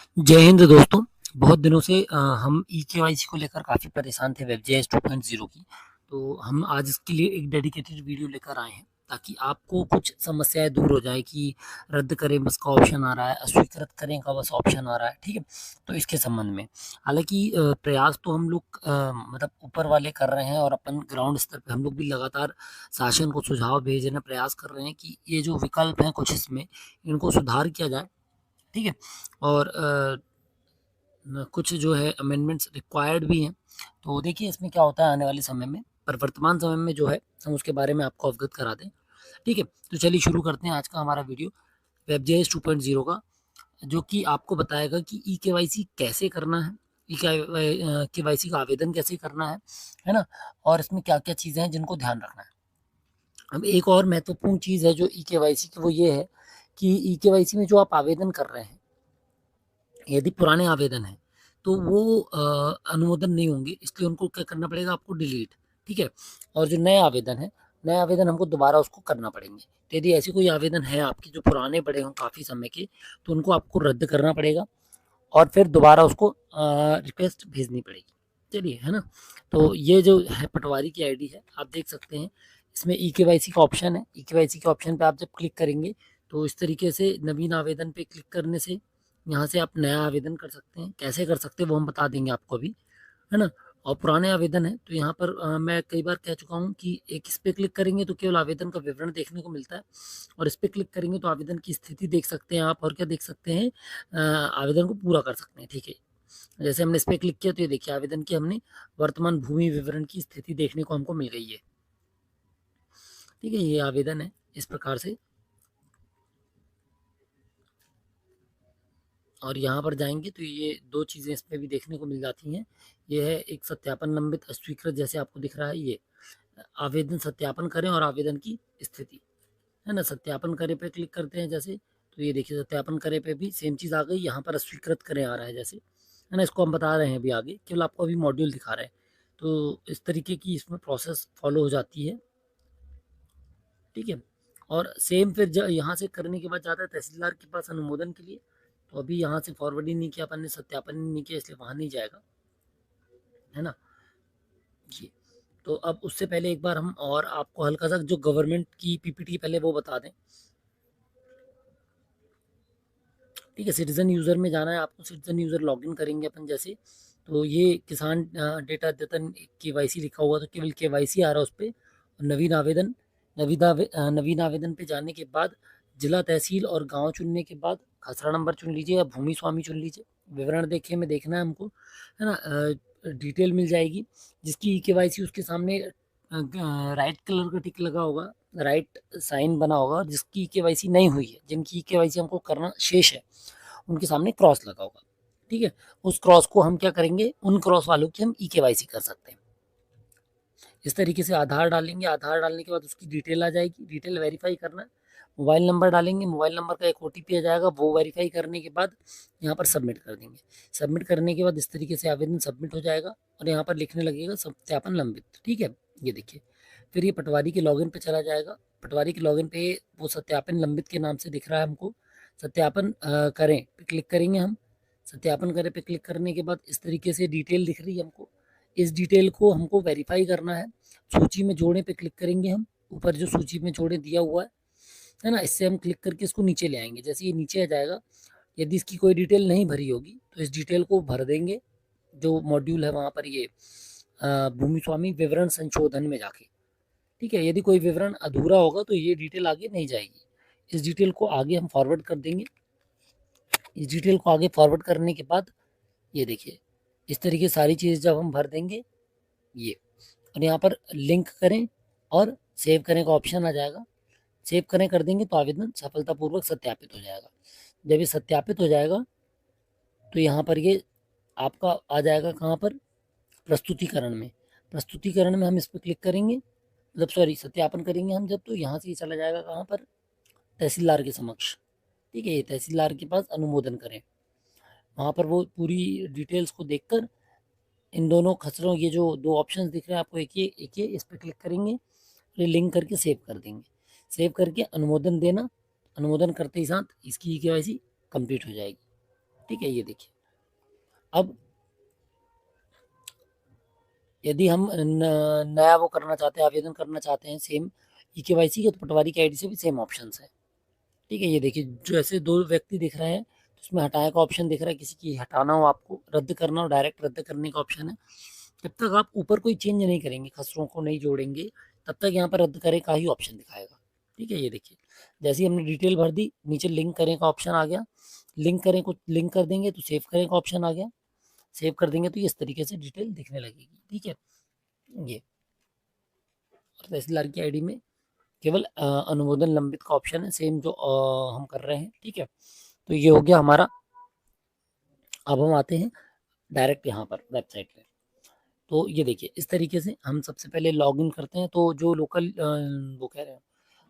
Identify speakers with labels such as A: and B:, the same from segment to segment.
A: जय हिंद दोस्तों। बहुत दिनों से हम ई-केवाईसी को लेकर काफ़ी परेशान थे वेबजेएस 2.0 की। तो हम आज इसके लिए एक डेडिकेटेड वीडियो लेकर आए हैं ताकि आपको कुछ समस्याएँ दूर हो जाएँ कि रद्द करें बस का ऑप्शन आ रहा है, अस्वीकृत करें का बस ऑप्शन आ रहा है, ठीक है? तो इसके संबंध में हालाँकि प्रयास तो हम लोग मतलब ऊपर वाले कर रहे हैं और अपन ग्राउंड स्तर पे हम लोग भी लगातार शासन को सुझाव भेजने प्रयास कर रहे हैं कि ये जो विकल्प हैं कुछ इसमें, इनको सुधार किया जाए, ठीक है? और कुछ जो है अमेंडमेंट्स रिक्वायर्ड भी हैं। तो देखिए इसमें क्या होता है आने वाले समय में, पर वर्तमान समय में जो है हम उसके बारे में आपको अवगत करा दें। ठीक है? तो चलिए शुरू करते हैं आज का हमारा वीडियो वेबजेएस 2.0 का, जो कि आपको बताएगा कि ई-केवाईसी कैसे करना है, केवाईसी का आवेदन कैसे करना है ना? और इसमें क्या-क्या चीज़ें हैं जिनको ध्यान रखना है। अब एक और महत्वपूर्ण चीज़ है जो ई-केवाईसी की, वो ये है कि ई-केवाईसी में जो आप आवेदन कर रहे हैं, यदि पुराने आवेदन हैं, तो वो अनुमोदन नहीं होंगे, इसलिए उनको क्या करना पड़ेगा आपको डिलीट, ठीक है? और जो नए आवेदन हैं, नए आवेदन हमको दोबारा उसको करना पड़ेंगे। तो यदि ऐसी कोई आवेदन है आपके जो पुराने पड़े हों काफ़ी समय के, तो उनको आपको रद्द करना पड़ेगा और फिर दोबारा उसको रिक्वेस्ट भेजनी पड़ेगी। चलिए, है ना? तो ये जो है पटवारी की आईडी है, आप देख सकते हैं, इसमें ई-केवाईसी का ऑप्शन है। ई-केवाईसी के ऑप्शन पे आप जब क्लिक करेंगे, तो इस तरीके से नवीन आवेदन पे क्लिक करने से यहाँ से आप नया आवेदन कर सकते हैं। कैसे कर सकते हैं वो हम बता देंगे आपको अभी, है ना? और पुराने आवेदन हैं तो यहाँ पर मैं कई बार कह चुका हूँ कि एक इस पे क्लिक करेंगे तो केवल आवेदन का विवरण देखने को मिलता है, और इस पे क्लिक करेंगे तो आवेदन की स्थिति देख सकते हैं आप, और क्या देख सकते हैं, आवेदन को पूरा कर सकते हैं, ठीक है? जैसे हमने इस पे क्लिक किया तो ये देखिए आवेदन की हमने वर्तमान भूमि विवरण की स्थिति देखने को हमको मिल गई है, ठीक है? ये आवेदन है इस प्रकार से। और यहाँ पर जाएँगे तो ये 2 चीज़ें इसमें भी देखने को मिल जाती हैं। ये है एक सत्यापन लंबित अस्वीकृत, जैसे आपको दिख रहा है ये। आवेदन सत्यापन करें और आवेदन की स्थिति, है ना? सत्यापन करें पे क्लिक करते हैं जैसे, तो ये देखिए सत्यापन करें पे भी सेम चीज़ आ गई, यहाँ पर अस्वीकृत करें आ रहा है जैसे, है ना? इसको हम बता रहे हैं अभी आगे, केवल आपको अभी मॉड्यूल दिखा रहे हैं। तो इस तरीके की इसमें प्रोसेस फ़ॉलो हो जाती है, ठीक है? और सेम फिर ज यहाँ से करने के बाद जाता है तहसीलदार के पास अनुमोदन के लिए। तो अभी यहाँ से फॉरवर्ड ही नहीं किया अपन ने, सत्यापन ही नहीं किया, इसलिए वहाँ नहीं जाएगा, है ना? जी। तो अब उससे पहले एक बार हम और आपको हल्का-सा जो गवर्नमेंट की पीपीटी पहले वो बता दें। ठीक है, सिटीज़न यूज़र में जाना है आपको, सिटीज़न यूज़र लॉगिन करेंगे अपन जैसे, तो ये किसान डेटा अद्यतन केवाईसी लिखा हुआ, तो केवल केवाईसी आ रहा है उस पे। और नवीन आवेदन पे जाने के बाद जिला, तहसील और गाँव चुनने के बाद खसरा नंबर चुन लीजिए या भूमि स्वामी चुन लीजिए। विवरण देखे में देखना है हमको, है ना? डिटेल मिल जाएगी, जिसकी केवाईसी उसके सामने राइट कलर का टिक लगा होगा, राइट साइन बना होगा, जिसकी केवाईसी नहीं हुई है, जिनकी केवाईसी हमको करना शेष है, उनके सामने क्रॉस लगा होगा, ठीक है? उस क्रॉस को हम क्या करेंगे, उन क्रॉस वालों की हम ई-केवाईसी कर सकते हैं। इस तरीके से आधार डालेंगे, आधार डालने के बाद उसकी डिटेल आ जाएगी, डिटेल वेरीफाई करना है। मोबाइल नंबर डालेंगे, मोबाइल नंबर का एक ओटीपी आ जाएगा, वो वेरीफाई करने के बाद यहाँ पर सबमिट कर देंगे। सबमिट करने के बाद इस तरीके से आवेदन सबमिट हो जाएगा और यहाँ पर लिखने लगेगा सत्यापन लंबित, ठीक है? ये देखिए, फिर ये पटवारी के लॉगिन पे चला जाएगा। पटवारी के लॉगिन पे वो सत्यापन लंबित के नाम से दिख रहा है हमको। सत्यापन करें पे क्लिक करेंगे हम। सत्यापन करें पे क्लिक करने के बाद इस तरीके से डिटेल दिख रही है हमको। इस डिटेल को हमको वेरीफाई करना है। सूची में जोड़े पे क्लिक करेंगे हम। ऊपर जो सूची में जोड़े दिया हुआ है ना? इससे हम क्लिक करके इसको नीचे ले आएँगे। जैसे ये नीचे आ जाएगा, यदि इसकी कोई डिटेल नहीं भरी होगी, तो इस डिटेल को भर देंगे, जो मॉड्यूल है वहाँ पर ये भूमि स्वामी विवरण संशोधन में जाके, ठीक है? यदि कोई विवरण अधूरा होगा तो ये डिटेल आगे नहीं जाएगी। इस डिटेल को आगे हम फॉरवर्ड कर देंगे। इस डिटेल को आगे फॉरवर्ड करने के बाद ये देखिए, इस तरीके सारी चीज़ जब हम भर देंगे ये, और यहाँ पर लिंक करें और सेव करें का ऑप्शन आ जाएगा। सेव करें कर देंगे तो आवेदन सफलतापूर्वक सत्यापित हो जाएगा। जब ये सत्यापित हो जाएगा तो यहाँ पर ये आपका आ जाएगा कहाँ पर, प्रस्तुतिकरण में। प्रस्तुतिकरण में हम इस पर क्लिक करेंगे, मतलब सॉरी सत्यापन करेंगे हम जब, तो यहाँ से ये चला जाएगा कहाँ पर, तहसीलदार के समक्ष, ठीक है? ये तहसीलदार के पास अनुमोदन करें। वहाँ पर वो पूरी डिटेल्स को देखकर इन दोनों खसरों, ये जो दो ऑप्शंस दिख रहे हैं आपको, एक ये, इस पर क्लिक करेंगे, ये लिंक करके सेव कर देंगे। सेव करके अनुमोदन देना, अनुमोदन करते ही साथ इसकी केवाईसी कंप्लीट हो जाएगी, ठीक है, ये देखिए। अब यदि हम नया वो करना चाहते हैं, आवेदन करना चाहते हैं सेम ई-केवाईसी के, तो पटवारी की आईडी से भी सेम ऑप्शंस है। ठीक है, ये देखिए, जो ऐसे दो व्यक्ति दिख रहे हैं, तो उसमें हटाए का ऑप्शन दिख रहा है, किसी की हटाना हो आपको, रद्द करना हो, डायरेक्ट रद्द करने का ऑप्शन है। जब तक आप ऊपर कोई चेंज नहीं करेंगे, खसरों को नहीं जोड़ेंगे, तब तक यहाँ पर रद्द करें का ही ऑप्शन दिखाएगा। ठीक है, ये देखिए, जैसे ही हमने डिटेल भर दी, नीचे लिंक करें का ऑप्शन आ गया, लिंक करें को लिंक कर देंगे तो सेव करें का ऑप्शन आ गया, सेव कर देंगे तो इस तरीके से डिटेल दिखने लगेगी। ठीक है, ये और तहसीलदार की आईडी में केवल अनुमोदन लंबित का ऑप्शन है, सेम जो हम कर रहे हैं। ठीक है, तो ये हो गया हमारा। अब हम आते हैं डायरेक्ट यहाँ पर वेबसाइट पे। तो ये देखिए, इस तरीके से हम सबसे पहले लॉगिन करते हैं। तो जो लोकल वो कह रहे हैं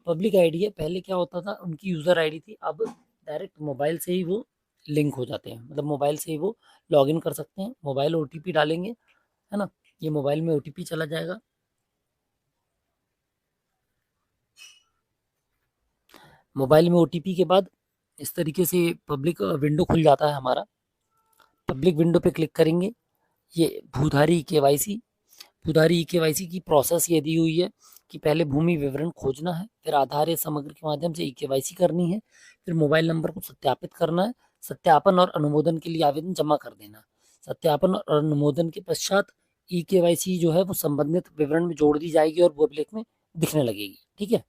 A: पब्लिक आईडी है, पहले क्या होता था, उनकी यूज़र आईडी थी, अब डायरेक्ट मोबाइल से ही वो लिंक हो जाते हैं, मतलब मोबाइल से ही वो लॉगिन कर सकते हैं। मोबाइल ओटीपी डालेंगे, है ना, ये मोबाइल में ओटीपी चला जाएगा। मोबाइल में ओटीपी के बाद इस तरीके से पब्लिक विंडो खुल जाता है हमारा। पब्लिक विंडो पे क्लिक करेंगे, ये भूधारी केवाईसी, भूधारी केवाईसी की प्रोसेस ये दी हुई है कि पहले भूमि विवरण खोजना है, फिर आधार या समग्र के माध्यम से ई केवाईसी करनी है, फिर मोबाइल नंबर को सत्यापित करना है, सत्यापन और अनुमोदन के लिए आवेदन जमा कर देना है। सत्यापन और अनुमोदन के पश्चात ई केवाईसी जो है वो संबंधित विवरण में जोड़ दी जाएगी और वेब लेख में दिखने लगेगी। ठीक है,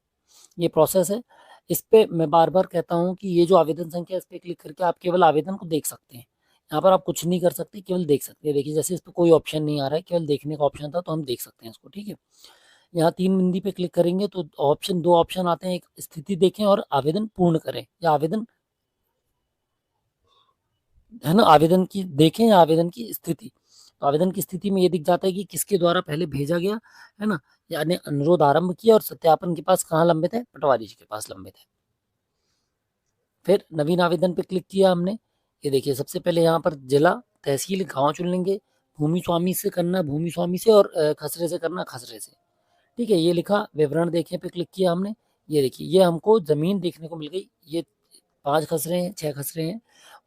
A: ये प्रोसेस है। इस पे मैं बार बार कहता हूँ कि ये जो आवेदन संख्या, इस पे क्लिक करके आप केवल आवेदन को देख सकते हैं। यहाँ पर आप कुछ नहीं कर सकते, केवल देख सकते हैं। देखिए, जैसे इस पे कोई ऑप्शन नहीं आ रहा है, केवल देखने का ऑप्शन था, तो हम देख सकते हैं इसको। ठीक है, यहाँ 3 बिंदी पे क्लिक करेंगे तो दो ऑप्शन आते हैं, एक स्थिति देखें और आवेदन पूर्ण करें, या आवेदन, है ना, आवेदन की देखें या आवेदन की स्थिति। तो आवेदन की स्थिति में ये दिख जाता है कि किसके द्वारा पहले भेजा गया, है ना, यानी अनुरोध आरंभ किया, और सत्यापन के पास कहाँ लंबित है, पटवारी जी के पास लंबित है। फिर नवीन आवेदन पे क्लिक किया हमने, ये देखिए, सबसे पहले यहाँ पर जिला, तहसील, गांव चुन लेंगे। भूमि स्वामी से करना भूमि स्वामी से, और खसरे से करना खसरे से। ठीक है, ये लिखा, विवरण देखें पे क्लिक किया हमने, ये देखिए, ये हमको जमीन देखने को मिल गई। ये 5 खसरे हैं, 6 खसरे हैं,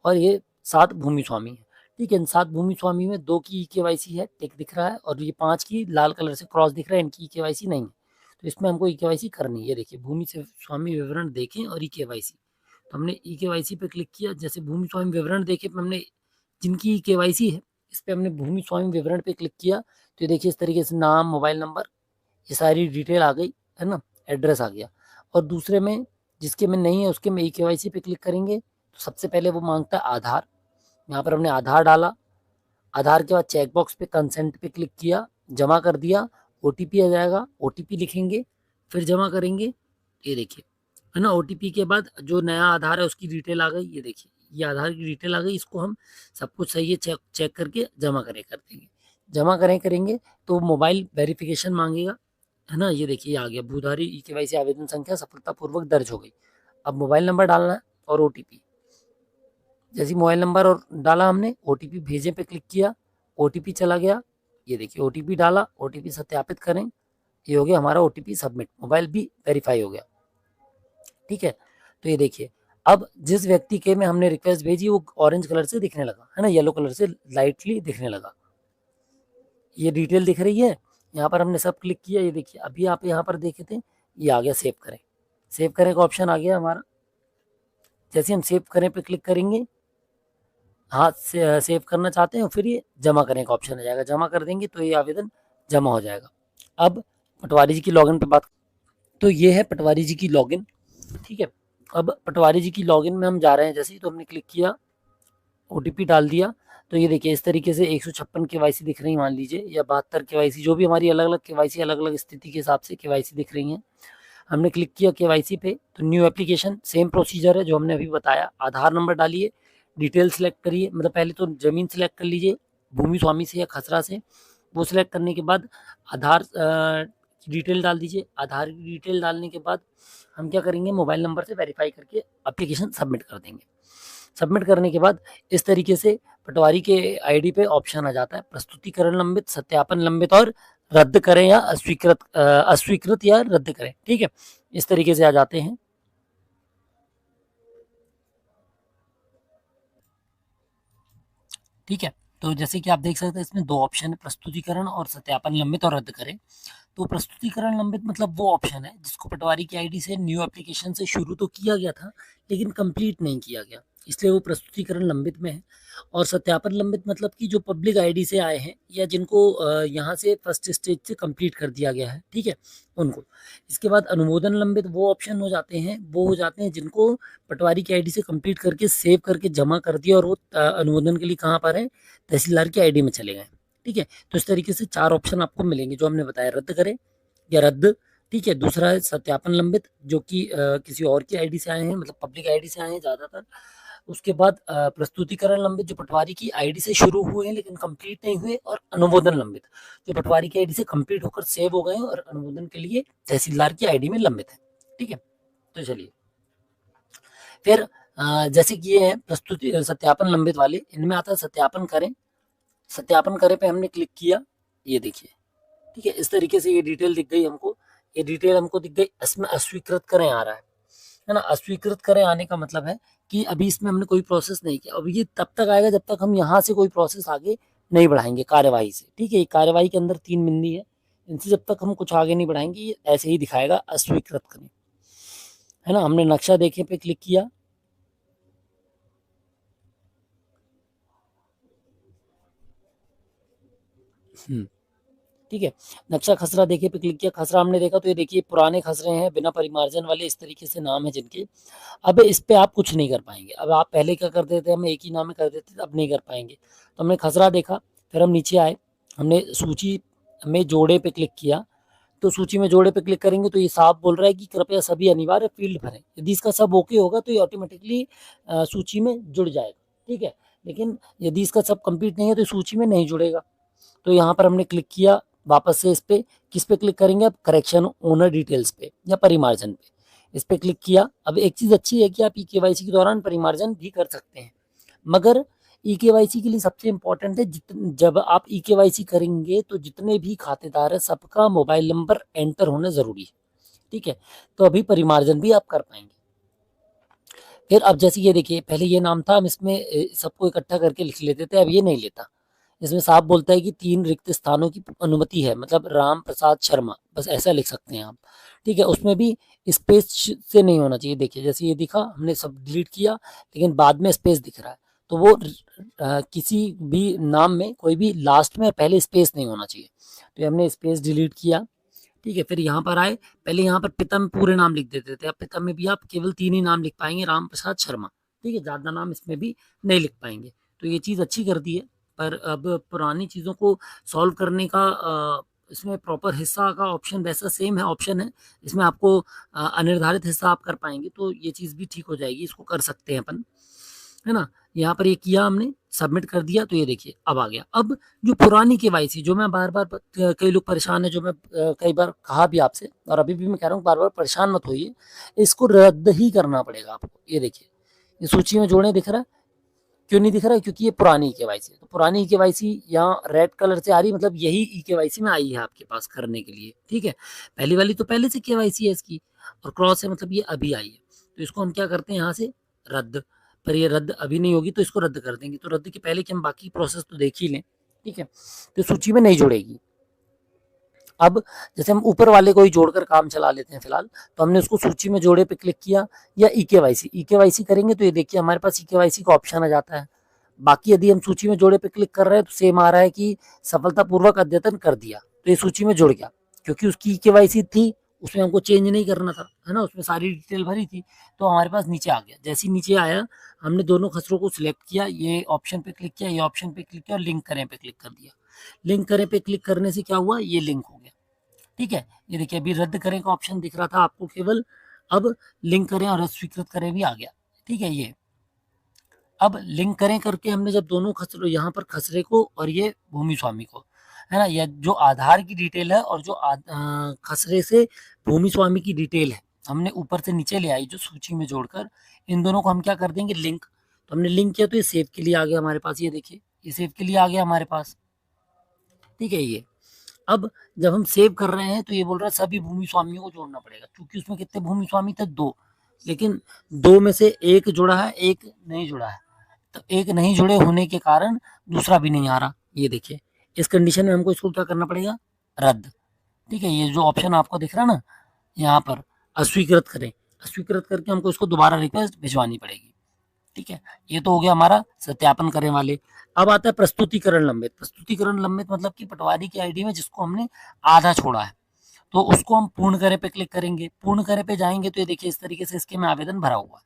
A: और ये 7 भूमि स्वामी है। ठीक है, इन 7 भूमि स्वामी में 2 की केवाईसी है, टिक दिख रहा है, और ये 5 की लाल कलर से क्रॉस दिख रहा है, इनकी केवाईसी नहीं है। तो इसमें हमको ई केवाईसी करनी है। ये देखिए, भूमि से स्वामी विवरण देखें और ई केवाईसी। तो हमने ई केवाईसी पे क्लिक किया, जैसे भूमि स्वामी विवरण देखे पे हमने, जिनकी ई केवाईसी है, इस पे हमने भूमि स्वामी विवरण पे क्लिक किया, तो ये देखिए, इस तरीके से नाम, मोबाइल नंबर, ये सारी डिटेल आ गई, है ना, एड्रेस आ गया। और दूसरे में, जिसके में नहीं है, उसके में ई केवाईसी पे क्लिक करेंगे तो सबसे पहले वो मांगता है आधार। यहाँ पर हमने आधार डाला, आधार के बाद चेक बॉक्स पे कंसेंट पे क्लिक किया, जमा कर दिया, ओटीपी आ जाएगा, ओटीपी लिखेंगे, फिर जमा करेंगे। ये देखिए, है ना, ओटीपी के बाद जो नया आधार है उसकी डिटेल आ गई। ये देखिए, ये आधार की डिटेल आ गई, इसको हम सब कुछ सही है चेक चेक करके जमा कर देंगे। जमा करेंगे तो मोबाइल वेरिफिकेशन मांगेगा, है ना, ये देखिए, ये आ गया, भूधारी ई केवाईसी आवेदन संख्या सफलतापूर्वक दर्ज हो गई। अब मोबाइल नंबर डालना है और ओटीपी। जैसे मोबाइल नंबर और डाला हमने, ओटीपी भेजे पे क्लिक किया, ओटीपी चला गया। ये देखिए, ओटीपी डाला, ओटीपी सत्यापित करें, ये हो गया हमारा ओटीपी सबमिट, मोबाइल भी वेरीफाई हो गया। ठीक है, तो ये देखिए, अब जिस व्यक्ति के में हमने रिक्वेस्ट भेजी वो ऑरेंज कलर से दिखने लगा, है ना, येलो कलर से लाइटली दिखने लगा। ये डिटेल दिख रही है, यहाँ पर हमने सब क्लिक किया। ये देखिए, अभी आप यहाँ पर देखे थे, ये आ गया सेव करें, सेव करें का ऑप्शन आ गया हमारा। जैसे हम सेव करें पे क्लिक करेंगे, हाँ, सेव करना चाहते हैं, फिर ये जमा करने का ऑप्शन आ जाएगा, जमा कर देंगे तो ये आवेदन जमा हो जाएगा। अब पटवारी जी की लॉगिन पे बात, तो ये है पटवारी जी की लॉगिन। ठीक है, अब पटवारी जी की लॉगिन में हम जा रहे हैं, जैसे ही तो हमने क्लिक किया, ओटीपी डाल दिया, तो ये देखिए, इस तरीके से 156 केवाईसी दिख रही है, मान लीजिए, या 72 केवाईसी, जो भी हमारी अलग अलग केवाईसी अलग अलग स्थिति के हिसाब से केवाईसी दिख रही है। हमने क्लिक किया केवाईसी पे, तो न्यू एप्लीकेशन, सेम प्रोसीजर है जो हमने अभी बताया। आधार नंबर डालिए, डिटेल सेलेक्ट करिए, मतलब पहले तो ज़मीन सेलेक्ट कर लीजिए, भूमि स्वामी से या खसरा से। वो सिलेक्ट करने के बाद आधार की डिटेल डाल दीजिए। आधार की डिटेल डालने के बाद हम क्या करेंगे, मोबाइल नंबर से वेरीफाई करके एप्लीकेशन सबमिट कर देंगे। सबमिट करने के बाद इस तरीके से पटवारी के आईडी पे ऑप्शन आ जाता है, प्रस्तुतिकरण लंबित, सत्यापन लंबित, और रद्द करें या अस्वीकृत या रद्द करें। ठीक है, इस तरीके से आ जाते हैं। ठीक है। तो जैसे कि आप देख सकते हैं इसमें 2 ऑप्शन है, प्रस्तुतिकरण और सत्यापन लंबित और रद्द करें। तो प्रस्तुतिकरण लंबित मतलब वो ऑप्शन है जिसको पटवारी की आईडी से न्यू एप्लीकेशन से शुरू तो किया गया था लेकिन कंप्लीट नहीं किया गया, इसलिए वो प्रस्तुतिकरण लंबित में है। और सत्यापन लंबित मतलब कि जो पब्लिक आईडी से आए हैं या जिनको यहाँ से फर्स्ट स्टेज से कंप्लीट कर दिया गया है, ठीक है, उनको। इसके बाद अनुमोदन लंबित वो ऑप्शन हो जाते हैं, वो हो जाते हैं जिनको पटवारी की आईडी से कंप्लीट करके सेव करके जमा कर दिया और वो अनुमोदन के लिए कहाँ पर है, तहसीलदार की आईडी में चले गए। ठीक है, तो इस तरीके से 4 ऑप्शन आपको मिलेंगे जो हमने बताया, रद्द करें या रद्द। ठीक है, दूसरा है सत्यापन लंबित जो कि किसी और की आईडी से आए हैं, मतलब पब्लिक आईडी से आए हैं ज़्यादातर। उसके बाद प्रस्तुतिकरण लंबित जो पटवारी की आईडी से शुरू हुए हैं लेकिन कंप्लीट नहीं हुए, और अनुमोदन लंबित जो पटवारी की आईडी से कंप्लीट होकर सेव हो गए और अनुमोदन के लिए तहसीलदार की आईडी में लंबित है। ठीक है, तो चलिए फिर जैसे कि ये है प्रस्तुति सत्यापन लंबित वाले, इनमें आता है सत्यापन करें। सत्यापन करें पे हमने क्लिक किया, ये देखिए, ठीक है, इस तरीके से ये डिटेल दिख गई हमको, ये डिटेल हमको दिख गई। इसमें अस्वीकृत करें आ रहा है ना। अस्वीकृत करें आने का मतलब है कि अभी इसमें हमने कोई प्रोसेस नहीं किया, अब ये तब तक आएगा जब तक हम यहाँ से कोई प्रोसेस आगे नहीं बढ़ाएंगे कार्यवाही से। ठीक है, कार्यवाही के अंदर 3 बिंदी है, इनसे जब तक हम कुछ आगे नहीं बढ़ाएंगे ये ऐसे ही दिखाएगा अस्वीकृत करें, है ना। हमने नक्शा देखे पे क्लिक किया, ठीक है, नक्शा खसरा देखे पे क्लिक किया, खसरा हमने देखा तो ये देखिए पुराने खसरे हैं बिना परिमार्जन वाले, इस तरीके से नाम है जिनके। अब इस पे आप कुछ नहीं कर पाएंगे। अब आप पहले क्या करते थे, हम एक ही नाम में कर देते थे, अब नहीं कर पाएंगे। तो हमने खसरा देखा, फिर हम नीचे आए, हमने सूची में जोड़े पे क्लिक किया। तो सूची में जोड़े पे क्लिक करेंगे तो ये साफ बोल रहा है कि कृपया सभी अनिवार्य फील्ड भरें। यदि इसका सब ओके होगा तो ये ऑटोमेटिकली सूची में जुड़ जाएगा। ठीक है, लेकिन यदि इसका सब कंप्लीट नहीं है तो सूची में नहीं जुड़ेगा। तो यहाँ पर हमने क्लिक किया वापस से, इस पे किस पे क्लिक करेंगे, अब करेक्शन ओनर डिटेल्स पे या परिमार्जन पे, इस पे क्लिक किया। अब एक चीज अच्छी है कि आप ई केवाईसी के दौरान परिमार्जन भी कर सकते हैं, मगर ई केवाईसी के लिए सबसे इंपॉर्टेंट है जब आप ई केवाईसी करेंगे तो जितने भी खातेदार है सबका मोबाइल नंबर एंटर होना जरूरी है। ठीक है, तो अभी परिमार्जन भी आप कर पाएंगे। फिर अब जैसे ये देखिए, पहले ये नाम था, हम इसमें सबको इकट्ठा करके लिख लेते थे, अब ये नहीं लेता। इसमें साफ बोलता है कि 3 रिक्त स्थानों की अनुमति है, मतलब राम प्रसाद शर्मा, बस ऐसा लिख सकते हैं आप। ठीक है, उसमें भी स्पेस से नहीं होना चाहिए। देखिए जैसे ये दिखा, हमने सब डिलीट किया लेकिन बाद में स्पेस दिख रहा है, तो वो किसी भी नाम में कोई भी लास्ट में पहले स्पेस नहीं होना चाहिए, तो ये हमने स्पेस डिलीट किया। ठीक है, फिर यहाँ पर आए, पहले यहाँ पर पिता में पूरे नाम लिख देते थे, अब पिता में भी आप केवल 3 ही नाम लिख पाएंगे, राम प्रसाद शर्मा। ठीक है, ज़्यादा नाम इसमें भी नहीं लिख पाएंगे, तो ये चीज़ अच्छी कर दी है। पर अब पुरानी चीज़ों को सॉल्व करने का इसमें प्रॉपर हिस्सा का ऑप्शन वैसा सेम है, ऑप्शन है, इसमें आपको अनिर्धारित हिस्सा आप कर पाएंगे, तो ये चीज़ भी ठीक हो जाएगी, इसको कर सकते हैं अपन, है ना। यहाँ पर ये किया हमने, सबमिट कर दिया, तो ये देखिए अब आ गया। अब जो पुरानी केवाईसी, जो मैं बार बार कई लोग परेशान है, जो मैं कई बार कहा भी आपसे और अभी भी मैं कह रहा हूँ, बार बार परेशान मत होइए, इसको रद्द ही करना पड़ेगा आपको। ये देखिए, ये सूची में जोड़े दिख रहा है, क्यों नहीं दिख रहा है, क्योंकि ये पुरानी केवाईसी है। तो पुरानी केवाईसी यहाँ रेड कलर से आ रही, मतलब यही ई केवाईसी में आई है आपके पास करने के लिए। ठीक है, पहली वाली तो पहले से केवाईसी है इसकी, और क्रॉस है मतलब ये अभी आई है, तो इसको हम क्या करते हैं यहाँ से रद्द। पर ये रद्द अभी नहीं होगी तो इसको रद्द कर देंगे, तो रद्द के पहले कि हम बाकी प्रोसेस तो देख ही लें। ठीक है, तो सूची में नहीं जुड़ेगी। अब जैसे हम ऊपर वाले को ही जोड़कर काम चला लेते हैं फिलहाल, तो हमने उसको सूची में जोड़े पे क्लिक किया, या ई केवाईसी करेंगे तो ये देखिए हमारे पास ई केवाईसी का ऑप्शन आ जाता है। बाकी यदि हम सूची में जोड़े पे क्लिक कर रहे हैं तो सेम आ रहा है कि सफलतापूर्वक अद्यतन कर दिया, तो ये सूची में जुड़ गया, क्योंकि उसकी ई केवाईसी थी, उसमें हमको चेंज नहीं करना था, है ना, उसमें सारी डिटेल भरी थी, तो हमारे पास नीचे आ गया। जैसे ही नीचे आया, हमने दोनों खसरों को सिलेक्ट किया, ये ऑप्शन पे क्लिक किया, ये ऑप्शन पे क्लिक किया और लिंक करें पे क्लिक कर दिया। लिंक करें पे क्लिक करने से क्या हुआ, ये लिंक हो गया। ठीक है, ये देखिए अभी रद्द करें का ऑप्शन दिख रहा था आपको केवल, अब लिंक करें और स्वीकृत करें भी आ गया। ठीक है, ये अब लिंक करें करके हमने जब दोनों खसरे, यहाँ पर खसरे को और ये भूमि स्वामी को, है ना, या जो आधार की डिटेल है और जो खसरे से भूमि स्वामी की डिटेल है, हमने ऊपर से नीचे ले आई जो सूची में जोड़कर, इन दोनों को हम क्या कर देंगे, लिंक। तो हमने लिंक किया तो ये सेव के लिए आ गया हमारे पास, ये देखिए ये सेव के लिए आ गया हमारे पास। ठीक है, ये अब जब हम सेव कर रहे हैं तो ये बोल रहा है सभी भूमि स्वामियों को जोड़ना पड़ेगा, क्योंकि उसमें कितने भूमि स्वामी थे, 2, लेकिन 2 में से एक जुड़ा है, एक नहीं जुड़ा है। तो एक नहीं जुड़े होने के कारण दूसरा भी नहीं आ रहा। ये देखिए, इस कंडीशन में हमको इसको क्या करना पड़ेगा, रद्द। ठीक है, ये जो ऑप्शन आपको दिख रहा है ना यहाँ पर, अस्वीकृत करें, अस्वीकृत करके हमको इसको दोबारा रिक्वेस्ट भिजवानी पड़ेगी। ठीक है, ये तो हो गया हमारा सत्यापन करने वाले। अब आता है प्रस्तुतिकरण लंबित। प्रस्तुतिकरण लंबित मतलब कि पटवारी की आईडी में जिसको हमने आधा छोड़ा है, तो उसको हम पूर्ण करे पे क्लिक करेंगे। पूर्ण करे पे जाएंगे तो ये देखिए इस तरीके से इसके में आवेदन भरा हुआ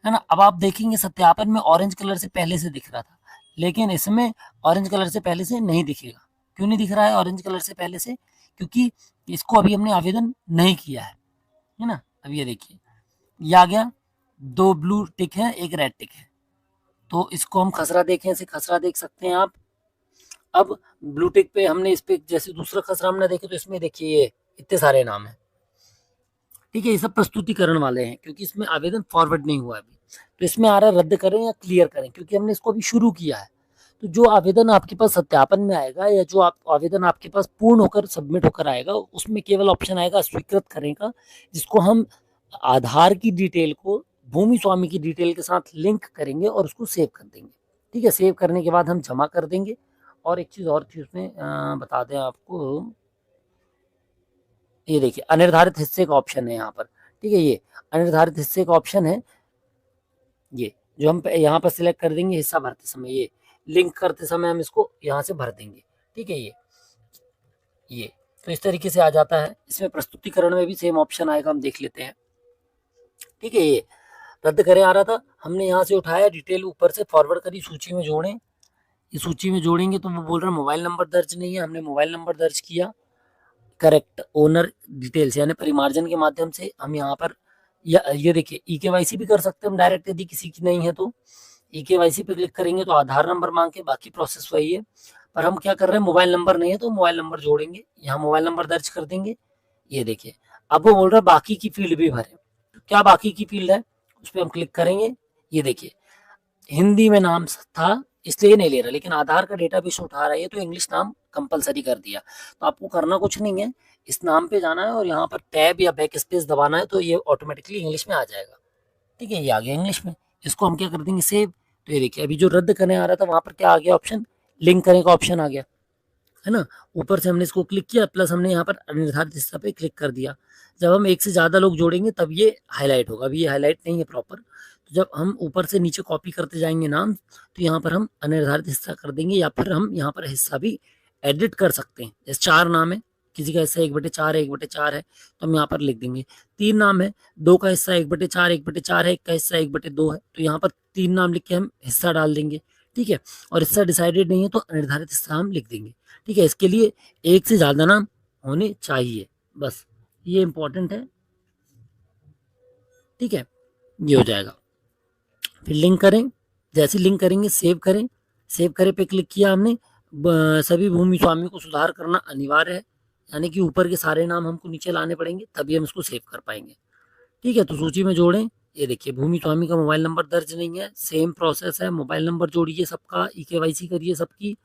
A: है ना। अब आप देखेंगे सत्यापन में ऑरेंज कलर से पहले से दिख रहा था, लेकिन इसमें ऑरेंज कलर से पहले से नहीं दिखेगा। क्यों नहीं दिख रहा है ऑरेंज कलर से पहले से? क्योंकि इसको अभी हमने आवेदन नहीं किया है ना। अब ये देखिए, ये आ गया, 2 ब्लू टिक है, 1 रेड टिक है। तो इसको हम खसरा देखें, ऐसे खसरा देख सकते हैं आप। अब ब्लू टिक पे हमने इस पे जैसे दूसरा खसरा हमने देखे, तो इसमें देखिए ये इतने सारे नाम हैं। ठीक है, ये सब प्रस्तुतिकरण वाले हैं, क्योंकि इसमें आवेदन फॉरवर्ड नहीं हुआ अभी। तो इसमें आ रहा है रद्द करें या क्लियर करें, क्योंकि हमने इसको अभी शुरू किया है। तो जो आवेदन आपके पास सत्यापन में आएगा, या जो आवेदन आपके पास पूर्ण होकर सबमिट होकर आएगा, उसमें केवल ऑप्शन आएगा स्वीकृत करें का, जिसको हम आधार की डिटेल को भूमि स्वामी की डिटेल के साथ लिंक करेंगे और उसको सेव कर देंगे। ठीक है, सेव करने के बाद हम जमा कर देंगे। और एक चीज़ और थी उसमें, बता दें आपको, ये देखिए अनिर्धारित हिस्से का ऑप्शन है यहाँ पर। ठीक है, ये अनिर्धारित हिस्से का ऑप्शन है, ये जो हम यहाँ पर सिलेक्ट कर देंगे हिस्सा भरते समय, ये लिंक करते समय हम इसको यहाँ से भर देंगे। ठीक है, ये तो इस तरीके से आ जाता है। इसमें प्रस्तुतिकरण में भी सेम ऑप्शन आएगा, हम देख लेते हैं। ठीक है, ये रद्द करें आ रहा था, हमने यहाँ से उठाया, डिटेल ऊपर से फॉरवर्ड करी, सूची में जोड़ें। ये सूची में जोड़ेंगे तो वो बोल रहा है मोबाइल नंबर दर्ज नहीं है, हमने मोबाइल नंबर दर्ज किया। करेक्ट ओनर डिटेल्स यानी परिमार्जन के माध्यम से हम यहाँ पर, या ये देखिए ई-केवाईसी भी कर सकते हैं हम डायरेक्ट, यदि किसी की नहीं है तो ई-केवाईसी पे क्लिक करेंगे तो आधार नंबर मांग के, बाकी प्रोसेस वही है। पर हम क्या कर रहे हैं, मोबाइल नंबर नहीं है तो मोबाइल नंबर जोड़ेंगे, यहाँ मोबाइल नंबर दर्ज कर देंगे। ये देखिए, अब वो बोल रहा है बाकी की फील्ड भी भरे। क्या बाकी की फील्ड है, उस पर हम क्लिक करेंगे। ये देखिए हिंदी में नाम था इसलिए नहीं ले रहा, लेकिन आधार का डेटा बेस उठा रहा है तो इंग्लिश नाम कंपलसरी कर दिया। तो आपको करना कुछ नहीं है, इस नाम पे जाना है और यहाँ पर टैब या बैक स्पेस दबाना है, तो ये ऑटोमेटिकली इंग्लिश में आ जाएगा। ठीक है, ये आ गया इंग्लिश में। इसको हम क्या कर देंगे, सेव। तो ये देखिए अभी जो रद्द करने आ रहा था वहां पर क्या आ गया ऑप्शन, लिंक करने का ऑप्शन आ गया है ना। ऊपर से हमने इसको क्लिक किया, प्लस हमने यहाँ पर अनिर्धारित हिस्सा पे क्लिक कर दिया। जब हम एक से ज़्यादा लोग जोड़ेंगे तब ये हाईलाइट होगा, अभी ये हाईलाइट नहीं है प्रॉपर। तो जब हम ऊपर से नीचे कॉपी करते जाएंगे नाम, तो यहाँ पर हम अनिर्धारित हिस्सा कर देंगे, या फिर हम यहाँ पर हिस्सा भी एडिट कर सकते हैं। जैसे 4 नाम है, किसी का हिस्सा 1/4 है, 1/4 है, तो हम यहाँ पर लिख देंगे। 3 नाम है, 2 का हिस्सा 1/4, 1/4 है, 1 का हिस्सा 1/2 है, तो यहाँ पर 3 नाम लिख के हम हिस्सा डाल देंगे। ठीक है, और हिस्सा डिसाइडेड नहीं है तो अनिर्धारित हिस्सा हम लिख देंगे। ठीक है, इसके लिए एक से ज़्यादा नाम होने चाहिए, बस ये इंपॉर्टेंट है। ठीक है, ये हो जाएगा। फिर लिंक करें, जैसे लिंक करेंगे सेव करें, सेव करे पे क्लिक किया हमने। सभी भूमि स्वामी को सुधार करना अनिवार्य है, यानी कि ऊपर के सारे नाम हमको नीचे लाने पड़ेंगे तभी हम इसको सेव कर पाएंगे। ठीक है, तो सूची में जोड़ें। ये देखिए भूमि स्वामी का मोबाइल नंबर दर्ज नहीं है, सेम प्रोसेस है, मोबाइल नंबर जोड़िए सबका, ई-केवाईसी करिए सबकी।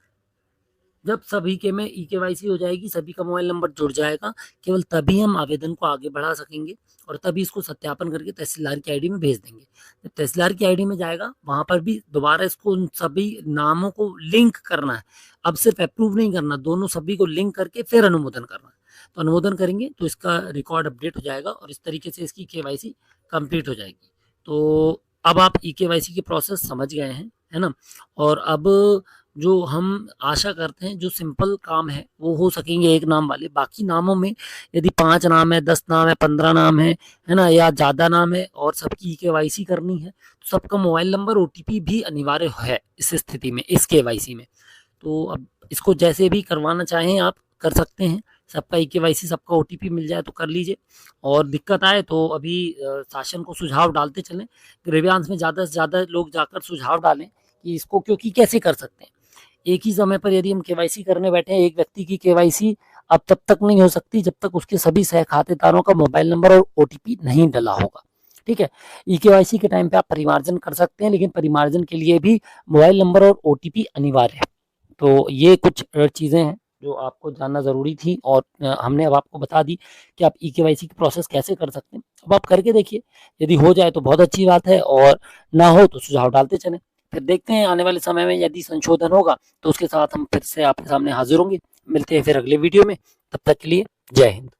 A: जब सभी के में ई-केवाईसी हो जाएगी, सभी का मोबाइल नंबर जुड़ जाएगा, केवल तभी हम आवेदन को आगे बढ़ा सकेंगे और तभी इसको सत्यापन करके तहसीलदार की आईडी में भेज देंगे। जब तहसीलदार की आईडी में जाएगा वहां पर भी दोबारा इसको उन सभी नामों को लिंक करना है। अब सिर्फ अप्रूव नहीं करना, दोनों सभी को लिंक करके फिर अनुमोदन करना है। तो अनुमोदन करेंगे तो इसका रिकॉर्ड अपडेट हो जाएगा और इस तरीके से इसकी केवाईसी कंप्लीट हो जाएगी। तो अब आप ई-केवाईसी की प्रोसेस समझ गए हैं, है ना। और अब जो हम आशा करते हैं जो सिंपल काम है वो हो सकेंगे एक नाम वाले। बाकी नामों में यदि 5 नाम है, 10 नाम है, 15 नाम है ना, या ज़्यादा नाम है और सबकी केवाईसी करनी है, तो सबका मोबाइल नंबर ओटीपी भी अनिवार्य है इस स्थिति में, इस केवाईसी में। तो अब इसको जैसे भी करवाना चाहें आप कर सकते हैं, सबका ई-केवाईसी सबका ओटीपी मिल जाए तो कर लीजिए। और दिक्कत आए तो अभी शासन को सुझाव डालते चलें, ग्रीवांस में ज़्यादा से ज़्यादा लोग जाकर सुझाव डालें कि इसको, क्योंकि कैसे कर सकते हैं। एक ही समय पर यदि हम केवाईसी करने बैठे हैं, एक व्यक्ति की केवाईसी अब तब तक नहीं हो सकती जब तक उसके सभी सह खातेदारों का मोबाइल नंबर और ओटीपी नहीं डला होगा। ठीक है, ई-केवाईसी के टाइम पे आप परिमार्जन कर सकते हैं, लेकिन परिमार्जन के लिए भी मोबाइल नंबर और ओटीपी अनिवार्य है। तो ये कुछ चीज़ें हैं जो आपको जानना ज़रूरी थी, और हमने अब आपको बता दी कि आप ई-केवाईसी की प्रोसेस कैसे कर सकते हैं। अब आप करके देखिए, यदि हो जाए तो बहुत अच्छी बात है, और ना हो तो सुझाव डालते चलें। फिर देखते हैं आने वाले समय में यदि संशोधन होगा तो उसके साथ हम फिर से आपके सामने हाज़िर होंगे। मिलते हैं फिर अगले वीडियो में, तब तक के लिए जय हिंद।